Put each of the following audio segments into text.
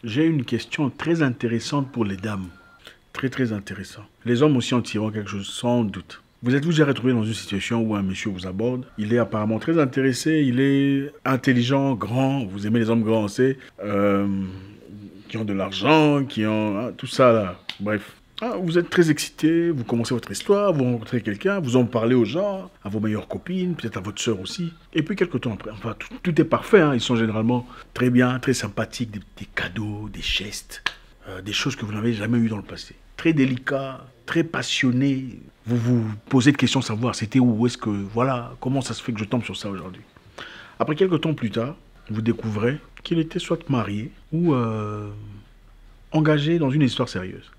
J'ai une question très intéressante pour les dames. Très très intéressant. Les hommes aussi en tirant quelque chose, sans doute. Vous êtes-vous déjà retrouvé dans une situation où un monsieur vous aborde? Il est apparemment très intéressé, il est intelligent, grand. Vous aimez les hommes grands, on sait. Qui ont de l'argent, qui ont... hein, tout ça là. Bref. Ah, vous êtes très excité, vous commencez votre histoire, vous rencontrez quelqu'un, vous en parlez aux gens, à vos meilleures copines, peut-être à votre sœur aussi. Et puis quelques temps après, enfin tout est parfait, hein, ils sont généralement très bien, très sympathiques, des cadeaux, des gestes, des choses que vous n'avez jamais eues dans le passé. Très délicat, très passionné. Vous vous posez de questions, savoir c'était où, est-ce que, voilà, comment ça se fait que je tombe sur ça aujourd'hui. Après quelques temps plus tard, vous découvrez qu'il était soit marié ou engagé dans une histoire sérieuse.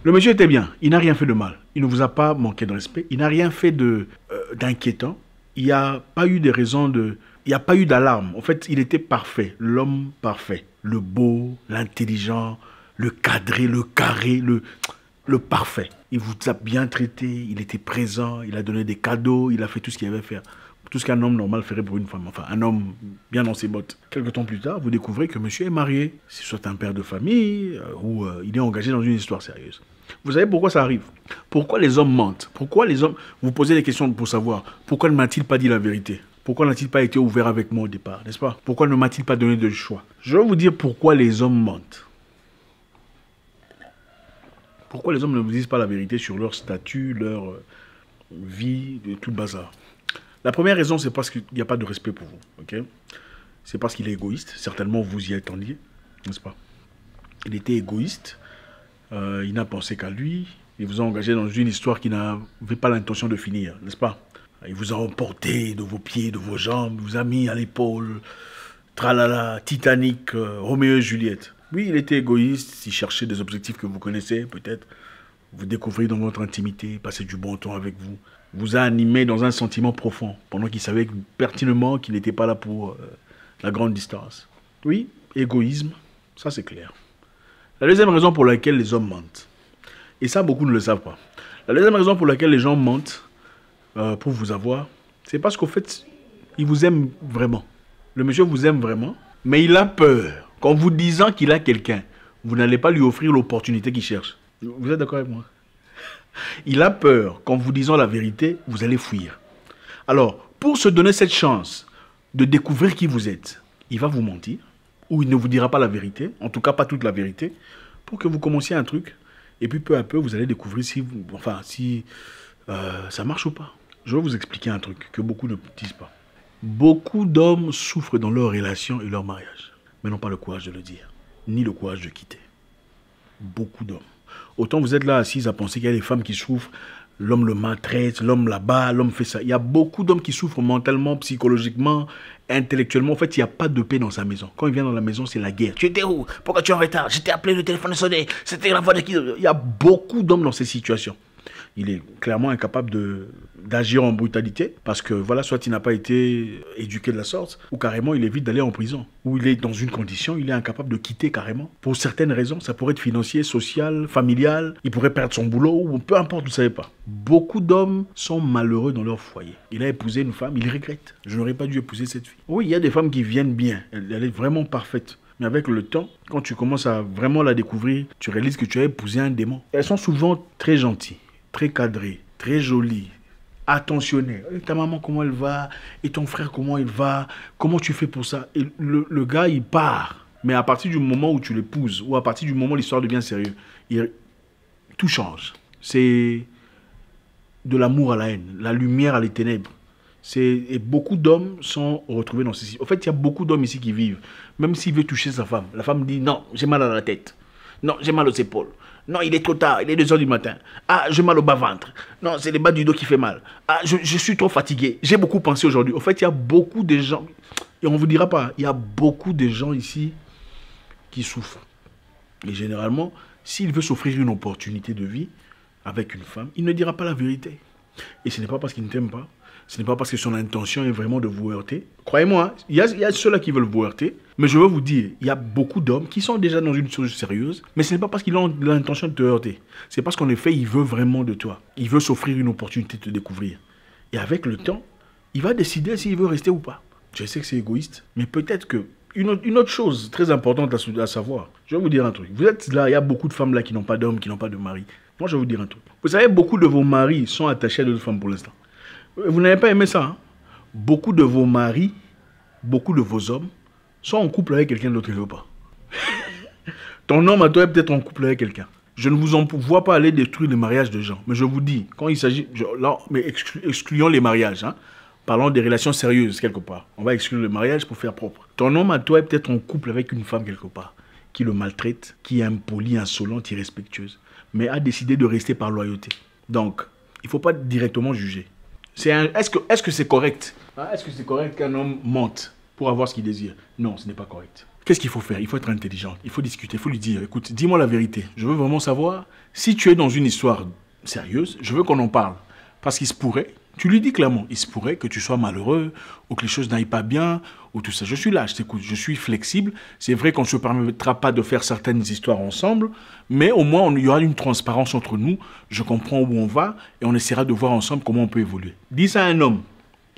Le monsieur était bien, il n'a rien fait de mal, il ne vous a pas manqué de respect, il n'a rien fait d'inquiétant, il n'y a pas eu des raisons de... Il n'y a pas eu d'alarme, en fait il était parfait, l'homme parfait, le beau, l'intelligent, le cadré, le carré, le parfait. Il vous a bien traité, il était présent, il a donné des cadeaux, il a fait tout ce qu'il avait à faire. Tout ce qu'un homme normal ferait pour une femme. Enfin, un homme bien dans ses bottes. Quelques temps plus tard, vous découvrez que monsieur est marié. C'est soit un père de famille ou il est engagé dans une histoire sérieuse. Vous savez pourquoi ça arrive? Pourquoi les hommes mentent? Pourquoi les hommes... Vous posez des questions pour savoir. Pourquoi ne m'a-t-il pas dit la vérité? Pourquoi n'a-t-il pas été ouvert avec moi au départ? N'est-ce pas? Pourquoi ne m'a-t-il pas donné de choix? Je vais vous dire pourquoi les hommes mentent. Pourquoi les hommes ne vous disent pas la vérité sur leur statut, leur vie, tout le bazar? La première raison, c'est parce qu'il n'y a pas de respect pour vous. Okay? C'est parce qu'il est égoïste. Certainement, vous y attendiez, n'est-ce pas? Il était égoïste. Il n'a pensé qu'à lui. Il vous a engagé dans une histoire qui n'avait pas l'intention de finir, n'est-ce pas? Il vous a emporté de vos pieds, de vos jambes. Il vous a mis à l'épaule. Tralala, Titanic, Roméo et Juliette. Oui, il était égoïste. Il cherchait des objectifs que vous connaissez, peut-être. Vous découvrez dans votre intimité, passer du bon temps avec vous. Vous a animé dans un sentiment profond, pendant qu'il savait pertinemment qu'il n'était pas là pour la grande distance. Oui, égoïsme, ça c'est clair. La deuxième raison pour laquelle les hommes mentent, et ça beaucoup ne le savent pas, la deuxième raison pour laquelle les gens mentent pour vous avoir, c'est parce qu'au fait, ils vous aiment vraiment. Le monsieur vous aime vraiment, mais il a peur qu'en vous disant qu'il a quelqu'un, vous n'allez pas lui offrir l'opportunité qu'il cherche. Vous êtes d'accord avec moi? Il a peur qu'en vous disant la vérité, vous allez fuir. Alors, pour se donner cette chance de découvrir qui vous êtes, il va vous mentir, ou il ne vous dira pas la vérité, en tout cas pas toute la vérité, pour que vous commenciez un truc, et puis peu à peu, vous allez découvrir si ça marche ou pas. Je vais vous expliquer un truc que beaucoup ne disent pas. Beaucoup d'hommes souffrent dans leur relation et leur mariage, mais n'ont pas le courage de le dire, ni le courage de quitter. Beaucoup d'hommes. Autant vous êtes là assis à penser qu'il y a des femmes qui souffrent, l'homme le maltraite, l'homme là-bas, l'homme fait ça. Il y a beaucoup d'hommes qui souffrent mentalement, psychologiquement, intellectuellement. En fait, il n'y a pas de paix dans sa maison. Quand il vient dans la maison, c'est la guerre. Tu étais où? Pourquoi tu es en retard? J'étais appelé, le téléphone sonné. C'était la voix de qui? Il y a beaucoup d'hommes dans ces situations. Il est clairement incapable d'agir en brutalité parce que voilà, soit il n'a pas été éduqué de la sorte, ou carrément il évite d'aller en prison, ou il est dans une condition, il est incapable de quitter carrément. Pour certaines raisons, ça pourrait être financier, social, familial, il pourrait perdre son boulot, ou peu importe, vous ne savez pas. Beaucoup d'hommes sont malheureux dans leur foyer. Il a épousé une femme, il regrette. Je n'aurais pas dû épouser cette fille. Oui, il y a des femmes qui viennent bien, elle est vraiment parfaite. Mais avec le temps, quand tu commences à vraiment la découvrir, tu réalises que tu as épousé un démon. Elles sont souvent très gentilles, très cadrées, très jolies, attentionnées. Et ta maman, comment elle va? Et ton frère, comment il va? Comment tu fais pour ça? Et le gars, il part. Mais à partir du moment où tu l'épouses, ou à partir du moment où l'histoire devient sérieuse, tout change. C'est de l'amour à la haine, la lumière à les ténèbres. Et beaucoup d'hommes sont retrouvés dans ceci. En fait, il y a beaucoup d'hommes ici qui vivent. Même s'il veut toucher sa femme, la femme dit non, j'ai mal à la tête. Non, j'ai mal aux épaules. Non, il est trop tard, il est 2 heures du matin. Ah, j'ai mal au bas-ventre. Non, c'est le bas du dos qui fait mal. Ah, je suis trop fatigué. J'ai beaucoup pensé aujourd'hui. En fait, il y a beaucoup de gens, et on ne vous dira pas, il y a beaucoup de gens ici qui souffrent. Et généralement, s'il veut s'offrir une opportunité de vie avec une femme, il ne dira pas la vérité. Et ce n'est pas parce qu'il ne t'aime pas. Ce n'est pas parce que son intention est vraiment de vous heurter. Croyez-moi, il y a ceux-là qui veulent vous heurter. Mais je veux vous dire, il y a beaucoup d'hommes qui sont déjà dans une chose sérieuse. Mais ce n'est pas parce qu'ils ont l'intention de te heurter. C'est parce qu'en effet, il veut vraiment de toi. Il veut s'offrir une opportunité de te découvrir. Et avec le temps, il va décider s'il veut rester ou pas. Je sais que c'est égoïste, mais peut-être que Une autre chose très importante à savoir, je vais vous dire un truc. Vous êtes là, il y a beaucoup de femmes là qui n'ont pas d'hommes, qui n'ont pas de mari. Moi, je vais vous dire un truc. Vous savez, beaucoup de vos maris sont attachés à d'autres femmes pour l'instant. Vous n'avez pas aimé ça, hein? Beaucoup de vos maris, beaucoup de vos hommes sont en couple avec quelqu'un d'autre quelque part. Ton homme à toi est peut-être en couple avec quelqu'un. Je ne vous envoie pas aller détruire les mariages de gens. Mais je vous dis, quand il s'agit... Là, mais excluons les mariages, hein. Parlons des relations sérieuses quelque part. On va exclure le mariage pour faire propre. Ton homme à toi est peut-être en couple avec une femme quelque part, qui le maltraite, qui est impolie, insolente, irrespectueuse, mais a décidé de rester par loyauté. Donc, il ne faut pas directement juger. Est-ce que c'est correct? Est-ce que c'est correct qu'un homme mente pour avoir ce qu'il désire? Non, ce n'est pas correct. Qu'est-ce qu'il faut faire? Il faut être intelligent, il faut discuter, il faut lui dire, écoute, dis-moi la vérité. Je veux vraiment savoir, si tu es dans une histoire sérieuse, je veux qu'on en parle. Parce qu'il se pourrait, tu lui dis clairement, il se pourrait que tu sois malheureux, ou que les choses n'aillent pas bien, ou tout ça. Je suis là, je t'écoute, je suis flexible. C'est vrai qu'on ne se permettra pas de faire certaines histoires ensemble, mais au moins il y aura une transparence entre nous. Je comprends où on va, et on essaiera de voir ensemble comment on peut évoluer. Dis ça à un homme,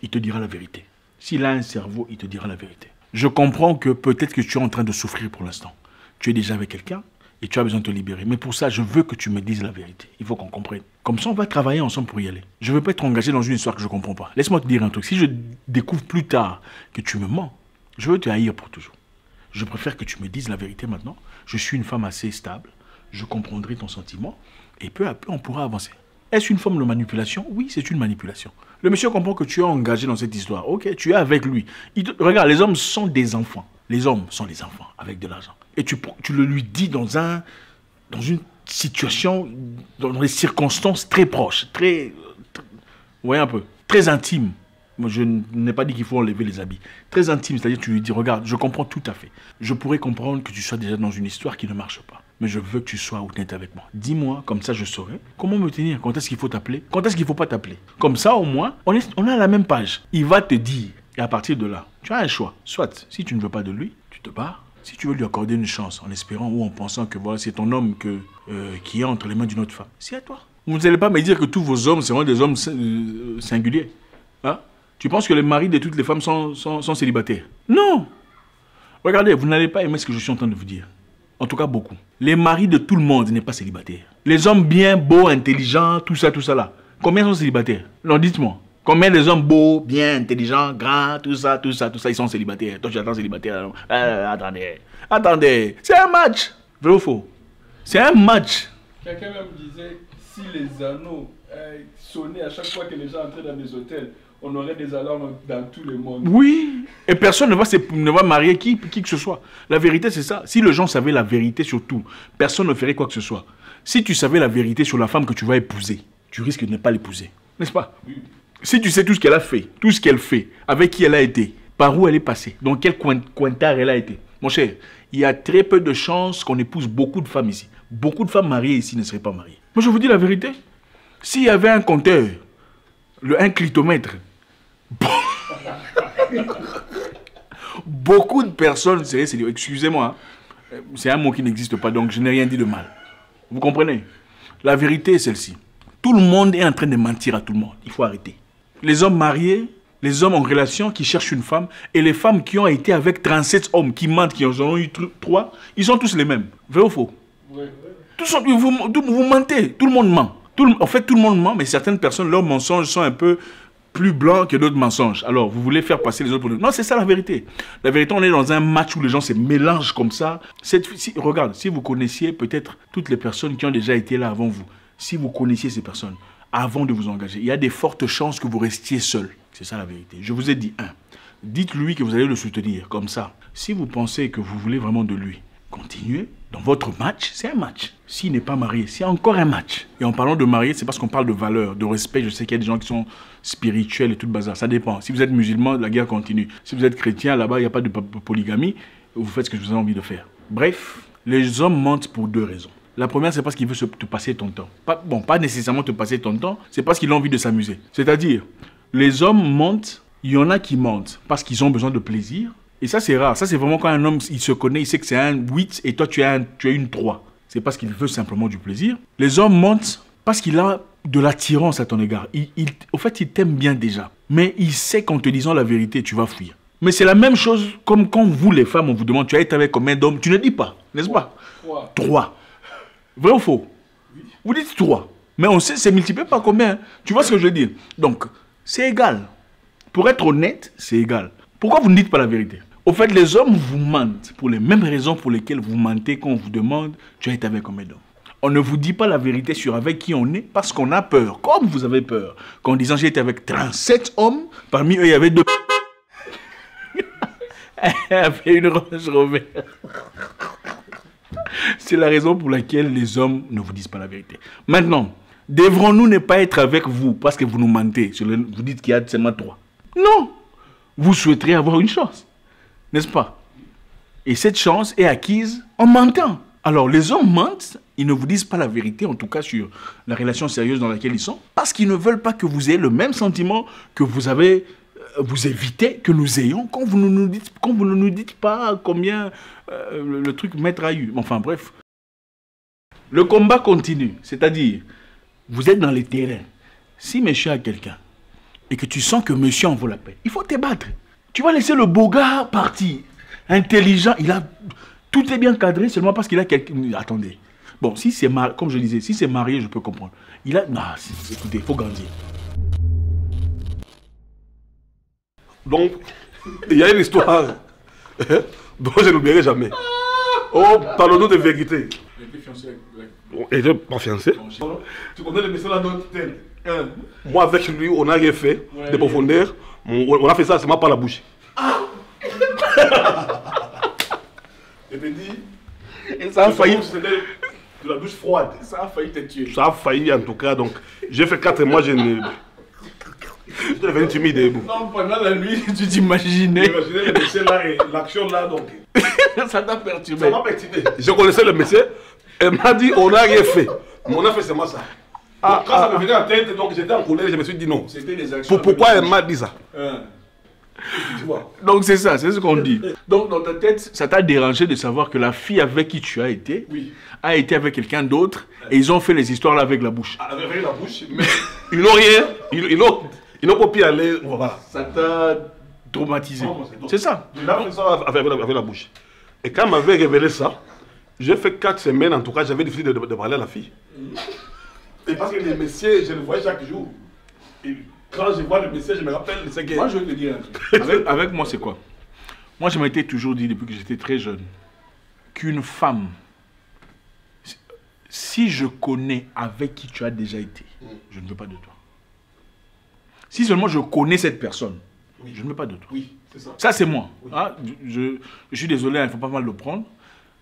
il te dira la vérité. S'il a un cerveau, il te dira la vérité. Je comprends que peut-être que tu es en train de souffrir pour l'instant. Tu es déjà avec quelqu'un et tu as besoin de te libérer. Mais pour ça, je veux que tu me dises la vérité. Il faut qu'on comprenne. Comme ça, on va travailler ensemble pour y aller. Je ne veux pas être engagé dans une histoire que je ne comprends pas. Laisse-moi te dire un truc. Si je découvre plus tard que tu me mens, je veux te haïr pour toujours. Je préfère que tu me dises la vérité maintenant. Je suis une femme assez stable. Je comprendrai ton sentiment. Et peu à peu, on pourra avancer. Est-ce une forme de manipulation? Oui, c'est une manipulation. Le monsieur comprend que tu es engagé dans cette histoire. Ok, tu es avec lui. Regarde, les hommes sont des enfants. Les hommes sont des enfants avec de l'argent. Et tu le lui dis dans une situation, dans des circonstances très proches, vous voyez un peu, très intimes. Moi, je n'ai pas dit qu'il faut enlever les habits. Très intime, c'est-à-dire tu lui dis, regarde, je comprends tout à fait. Je pourrais comprendre que tu sois déjà dans une histoire qui ne marche pas. Mais je veux que tu sois honnête avec moi. Dis-moi, comme ça je saurai comment me tenir. Quand est-ce qu'il faut t'appeler? Quand est-ce qu'il ne faut pas t'appeler? Comme ça, au moins, on est à la même page. Il va te dire, et à partir de là, tu as un choix. Soit, si tu ne veux pas de lui, tu te barres. Si tu veux lui accorder une chance en espérant ou en pensant que voilà, c'est ton homme qui est entre les mains d'une autre femme, c'est à toi. Vous n'allez pas me dire que tous vos hommes, c'est vraiment des hommes singuliers. Hein? Tu penses que les maris de toutes les femmes sont célibataires? Non! Regardez, vous n'allez pas aimer ce que je suis en train de vous dire. En tout cas, beaucoup. Les maris de tout le monde n'est pas célibataire. Les hommes bien, beaux, intelligents, tout ça là. Combien sont célibataires? Non, dites-moi. Combien des hommes beaux, bien, intelligents, grands, tout ça, ils sont célibataires? Toi, tu attends célibataire. Attendez. C'est un match. Vrai ou faux? C'est un match. Quelqu'un même disait, si les anneaux sonnaient à chaque fois que les gens entraient dans des hôtels, on aurait des alarmes dans tout le monde. Oui. Et personne ne va marier qui que ce soit. La vérité, c'est ça. Si les gens savaient la vérité sur tout, personne ne ferait quoi que ce soit. Si tu savais la vérité sur la femme que tu vas épouser, tu risques de ne pas l'épouser. N'est-ce pas? Oui. Si tu sais tout ce qu'elle a fait, tout ce qu'elle fait, avec qui elle a été, par où elle est passée, dans quel cointard elle a été. Mon cher, il y a très peu de chances qu'on épouse beaucoup de femmes ici. Beaucoup de femmes mariées ici ne seraient pas mariées. Moi, je vous dis la vérité. S'il y avait un compteur, un clitomètre, beaucoup de personnes seraient célibataires. Excusez-moi, hein. C'est un mot qui n'existe pas, donc je n'ai rien dit de mal. Vous comprenez? La vérité est celle-ci. Tout le monde est en train de mentir à tout le monde. Il faut arrêter. Les hommes mariés, les hommes en relation qui cherchent une femme, et les femmes qui ont été avec 37 hommes qui mentent, qui en ont eu 3, ils sont tous les mêmes. Vrai ou faux? Oui. Vous mentez, tout le monde ment. En fait, tout le monde ment, mais certaines personnes, leurs mensonges sont un peu plus blancs que d'autres mensonges. Alors, vous voulez faire passer les autres pour nous. Non, c'est ça la vérité. La vérité, on est dans un match où les gens se mélangent comme ça. Regarde, si vous connaissiez peut-être toutes les personnes qui ont déjà été là avant vous, si vous connaissiez ces personnes avant de vous engager, il y a des fortes chances que vous restiez seul. C'est ça la vérité. Je vous ai dit, dites-lui que vous allez le soutenir, comme ça. Si vous pensez que vous voulez vraiment de lui, continuez. Dans votre match, c'est un match. S'il n'est pas marié, c'est encore un match. Et en parlant de marié, c'est parce qu'on parle de valeur, de respect. Je sais qu'il y a des gens qui sont spirituels et tout le bazar. Ça dépend. Si vous êtes musulman, la guerre continue. Si vous êtes chrétien, là-bas, il n'y a pas de polygamie. Vous faites ce que vous avez envie de faire. Bref, les hommes mentent pour 2 raisons. La première, c'est parce qu'il veut te passer ton temps. Pas nécessairement te passer ton temps, c'est parce qu'il a envie de s'amuser. C'est-à-dire, les hommes mentent, il y en a qui mentent parce qu'ils ont besoin de plaisir. Et ça, c'est rare. Ça, c'est vraiment quand un homme, il se connaît, il sait que c'est un 8 et toi, tu as une 3. C'est parce qu'il veut simplement du plaisir. Les hommes mentent parce qu'il a de l'attirance à ton égard. Au fait, il t'aime bien déjà. Mais il sait qu'en te disant la vérité, tu vas fuir. Mais c'est la même chose comme quand vous, les femmes, on vous demande, tu as été avec combien d'hommes? Tu ne dis pas, n'est-ce pas? 3. 3. Vrai ou faux? Oui. Vous dites 3. Mais on sait, c'est multiplié par combien? Tu vois ce que je veux dire? Donc, c'est égal. Pour être honnête, c'est égal. Pourquoi vous ne dites pas la vérité? Au fait, les hommes vous mentent pour les mêmes raisons pour lesquelles vous mentez quand on vous demande, tu as été avec combien d'hommes? On ne vous dit pas la vérité sur avec qui on est parce qu'on a peur. Comme vous avez peur. Qu'en disant j'ai été avec 37 hommes, parmi eux il y avait 2. Elle avait une Range Rover. C'est la raison pour laquelle les hommes ne vous disent pas la vérité. Maintenant, devrons-nous ne pas être avec vous parce que vous nous mentez? Vous dites qu'il y a seulement 3. Non. Vous souhaiterez avoir une chance. N'est-ce pas? Et cette chance est acquise en mentant. Alors, les hommes mentent, ils ne vous disent pas la vérité, en tout cas sur la relation sérieuse dans laquelle ils sont, parce qu'ils ne veulent pas que vous ayez le même sentiment que vous avez, vous évitez que nous ayons quand vous ne nous dites pas combien le truc maître a eu. Enfin bref. Le combat continue, c'est-à-dire, vous êtes dans les terrains. Si monsieur a quelqu'un et que tu sens que monsieur en vaut la peine, il faut te battre. Tu vas laisser le beau gars partir, intelligent, tout est bien cadré seulement parce qu'il a quelqu'un. Attendez. Bon, si c'est marié, comme je disais, si c'est marié, je peux comprendre. Non, écoutez, il faut grandir. Donc, il y a une histoire dont je n'oublierai jamais. Oh, parlons-nous de vérité. Il était fiancé avec... Il n'était pas fiancé. Tu connais le message là dans tel. Moi, avec lui, on n'a rien fait de profondeur. On a fait ça seulement par la bouche. Je te dis, et ça a failli. De la douche froide. Ça a failli te tuer. Ça a failli en tout cas. Donc, j'ai fait 4 mois, je ne. J'étais devenu timide. Non, pendant la nuit, tu t'imaginais. Imaginez le monsieur là et l'action là donc. Ça t'a perturbé. Ça m'a perturbé. Je connaissais le monsieur. Elle m'a dit, on n'a rien fait. Mais on a fait seulement ça. Donc, quand ça me venait en tête, donc j'étais en colère, je me suis dit non. C'était des actions. Pourquoi elle m'a dit ça? Tu vois. Donc c'est ça, c'est ce qu'on dit. Donc dans ta tête, ça t'a dérangé de savoir que la fille avec qui tu as été, a été avec quelqu'un d'autre et ils ont fait les histoires là avec la bouche. Avec la bouche, mais ils n'ont rien, ils n'ont pas pu aller. Voilà. Ça t'a traumatisé. C'est ça. Il a fait ça avec la bouche. Et quand elle m'avait révélé ça, j'ai fait 4 semaines en tout cas, j'avais difficile de parler à la fille. Et parce que les messieurs, je le voyais chaque jour. Et quand je vois le messieurs, je me rappelle de ce que... Moi, je vais te dire un truc. Avec moi, c'est quoi? Moi, je m'étais toujours dit, depuis que j'étais très jeune, qu'une femme, si je connais avec qui tu as déjà été, je ne veux pas de toi. Si seulement je connais cette personne, je ne veux pas de toi. Oui, c'est ça. Ça, c'est moi. Oui. Ah, je suis désolé, il faut pas mal le prendre.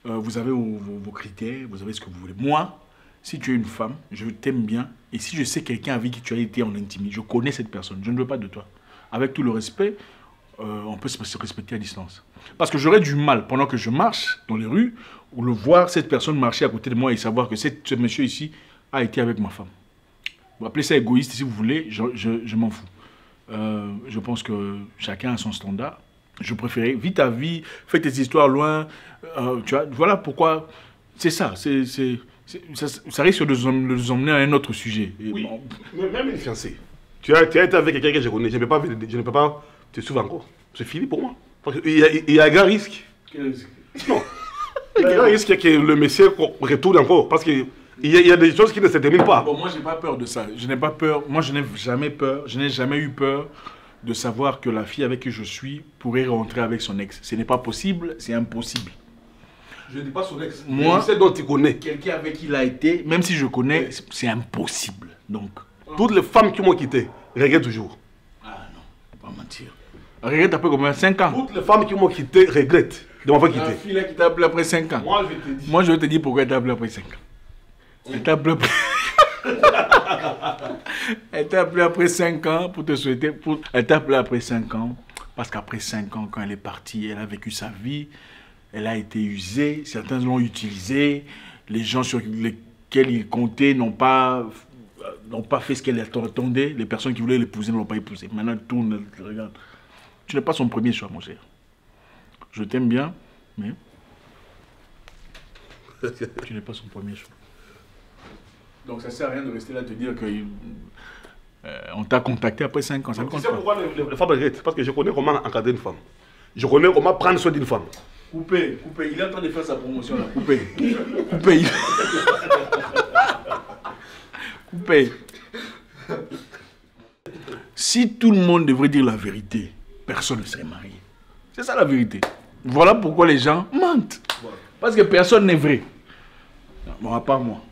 Vous avez vos critères, vous avez ce que vous voulez. Moi, si tu es une femme, je t'aime bien. Et si je sais quelqu'un avec qui tu as été en intimité, je connais cette personne, je ne veux pas de toi. Avec tout le respect, on peut se respecter à distance. Parce que j'aurais du mal, pendant que je marche dans les rues, ou le voir cette personne marcher à côté de moi et savoir que ce monsieur ici a été avec ma femme. Vous appelez ça égoïste si vous voulez, je m'en fous. Je pense que chacun a son standard. Je préférais, vis ta vie, fais tes histoires loin. Tu vois, voilà pourquoi. C'est ça, ça risque de nous emmener à un autre sujet. Oui, mais même une fiancée. Tu as été avec quelqu'un que je connais, je ne peux pas te suivre encore. C'est fini pour moi. Il y a un grand risque. Quel risque? Non. Il y a un grand risque que le monsieur retourne encore. Parce qu'il y a des choses qui ne se terminent pas. Bon, moi, je n'ai pas peur de ça. Je n'ai pas peur. Moi, je n'ai jamais peur. Je n'ai jamais eu peur de savoir que la fille avec qui je suis pourrait rentrer avec son ex. Ce n'est pas possible, c'est impossible. Je ne dis pas son ex. Moi, c'est dont tu connais. Quelqu'un avec qui il a été, même si je connais, c'est impossible. Donc, toutes les femmes qui m'ont quitté regrettent toujours. Ah non, pas mentir. Regrette après combien? 5 ans? Toutes les femmes qui m'ont quitté regrettent de m'avoir quitté. La fille là qui t'a appelé après 5 ans. Moi, je vais te dire. Moi, je vais te dire pourquoi elle t'a appelé après 5 ans. Elle t'a appelé après... Elle t'a appelé après 5 ans pour te souhaiter... Elle t'a appelé après 5 ans parce qu'après 5 ans, quand elle est partie, elle a vécu sa vie, elle a été usée, certains l'ont utilisée, les gens sur lesquels il comptait n'ont pas fait ce qu'elle attendait, les personnes qui voulaient l'épouser ne l'ont pas épousée. Maintenant, elle tourne, elle regarde. Tu n'es pas son premier choix, mon cher. Je t'aime bien, mais tu n'es pas son premier choix. Donc ça ne sert à rien de rester là et te dire qu'on t'a contacté après 5 ans. Tu sais pourquoi les femmes regrettent? Parce que je connais comment encadrer une femme. Je connais comment prendre soin d'une femme. Coupé, coupé. Il est en train de faire sa promotion là. Coupé. Coupé. Coupé. Si tout le monde devrait dire la vérité, personne ne serait marié. C'est ça la vérité. Voilà pourquoi les gens mentent. Parce que personne n'est vrai. Bon, à part moi.